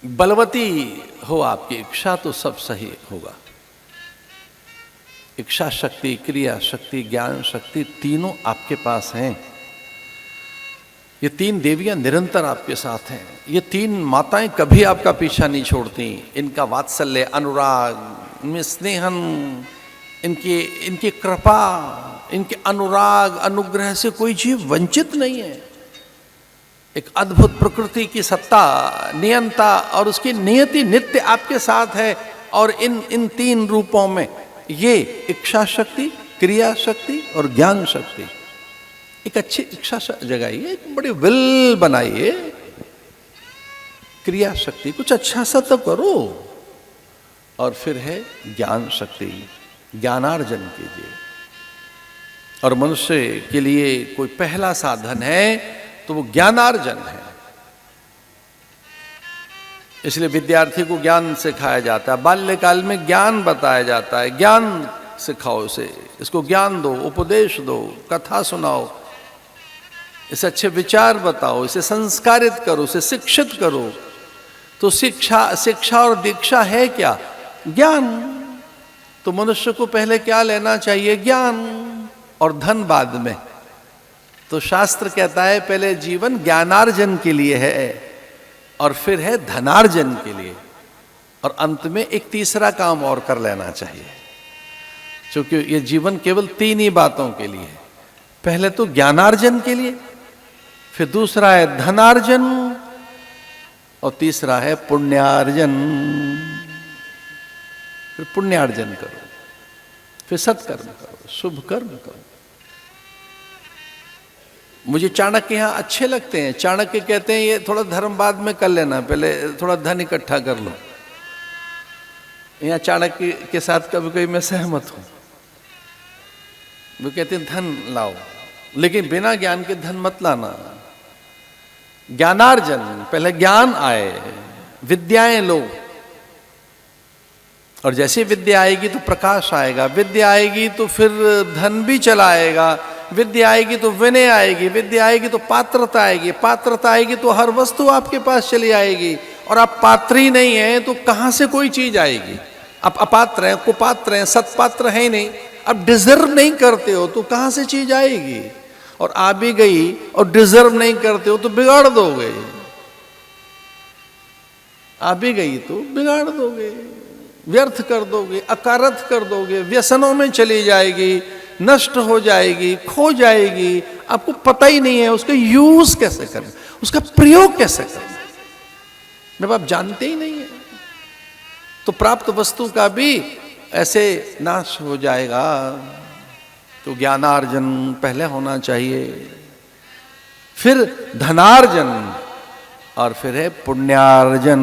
बलवती हो आपकी इच्छा तो सब सही होगा। इच्छा शक्ति, क्रिया शक्ति, ज्ञान शक्ति तीनों आपके पास हैं। ये तीन देवियां निरंतर आपके साथ हैं। ये तीन माताएं कभी आपका पीछा नहीं छोड़ती। इनका वात्सल्य, अनुराग, इनमें स्नेहन, इनकी कृपा, इनके अनुराग अनुग्रह से कोई जीव वंचित नहीं है। एक अद्भुत प्रकृति की सत्ता, नियंता और उसकी नियति नित्य आपके साथ है। और इन तीन रूपों में ये इच्छा शक्ति, क्रिया शक्ति और ज्ञान शक्ति, एक अच्छी इच्छा जगाइए, एक बड़ी विल बनाइए। क्रिया शक्ति, कुछ अच्छा सा तो करो। और फिर है ज्ञान शक्ति, ज्ञानार्जन कीजिए। और मनुष्य के लिए कोई पहला साधन है तो वो ज्ञानार्जन है। इसलिए विद्यार्थी को ज्ञान सिखाया जाता है, बाल्यकाल में ज्ञान बताया जाता है। ज्ञान सिखाओ इसे, इसको ज्ञान दो, उपदेश दो, कथा सुनाओ, इसे अच्छे विचार बताओ, इसे संस्कारित करो, इसे शिक्षित करो। तो शिक्षा और दीक्षा है क्या? ज्ञान। तो मनुष्य को पहले क्या लेना चाहिए? ज्ञान, और धन बाद में। तो शास्त्र कहता है पहले जीवन ज्ञानार्जन के लिए है और फिर है धनार्जन के लिए, और अंत में एक तीसरा काम और कर लेना चाहिए। क्योंकि ये जीवन केवल तीन ही बातों के लिए है। पहले तो ज्ञानार्जन के लिए, फिर दूसरा है धनार्जन, और तीसरा है पुण्यार्जन। फिर पुण्यार्जन करो, फिर सत्कर्म करो, शुभ कर्म करो। मुझे चाणक्य यहाँ अच्छे लगते हैं। चाणक्य कहते हैं ये थोड़ा धर्म बाद में कर लेना, पहले थोड़ा धन इकट्ठा कर लो। यहाँ चाणक्य के साथ कभी कभी मैं सहमत हूं। वो कहते हैं धन लाओ, लेकिन बिना ज्ञान के धन मत लाना। ज्ञानार्जन, पहले ज्ञान आए, विद्याएं लो, और जैसे विद्या आएगी तो प्रकाश आएगा, विद्या आएगी तो फिर धन भी चला आएगा, विद्या आएगी तो विनय आएगी, विद्या आएगी तो पात्रता आएगी, पात्रता आएगी तो हर वस्तु आपके पास चली आएगी। और आप पात्र ही नहीं हैं तो कहां से कोई चीज आएगी? आप अपात्र हैं, कुपात्र हैं, सत्पात्र हैं ही नहीं, आप डिजर्व नहीं करते हो तो कहां से चीज आएगी? और आ भी गई और डिजर्व नहीं करते हो तो बिगाड़ दोगे। आ भी गई तो बिगाड़ दोगे, व्यर्थ कर दोगे, अकारथ कर दोगे, व्यसनों में चली जाएगी, नष्ट हो जाएगी, खो जाएगी। आपको पता ही नहीं है उसका यूज कैसे करें, उसका प्रयोग कैसे करें, जब आप जानते ही नहीं है तो प्राप्त वस्तु का भी ऐसे नाश हो जाएगा। तो ज्ञानार्जन पहले होना चाहिए, फिर धनार्जन, और फिर है पुण्यार्जन।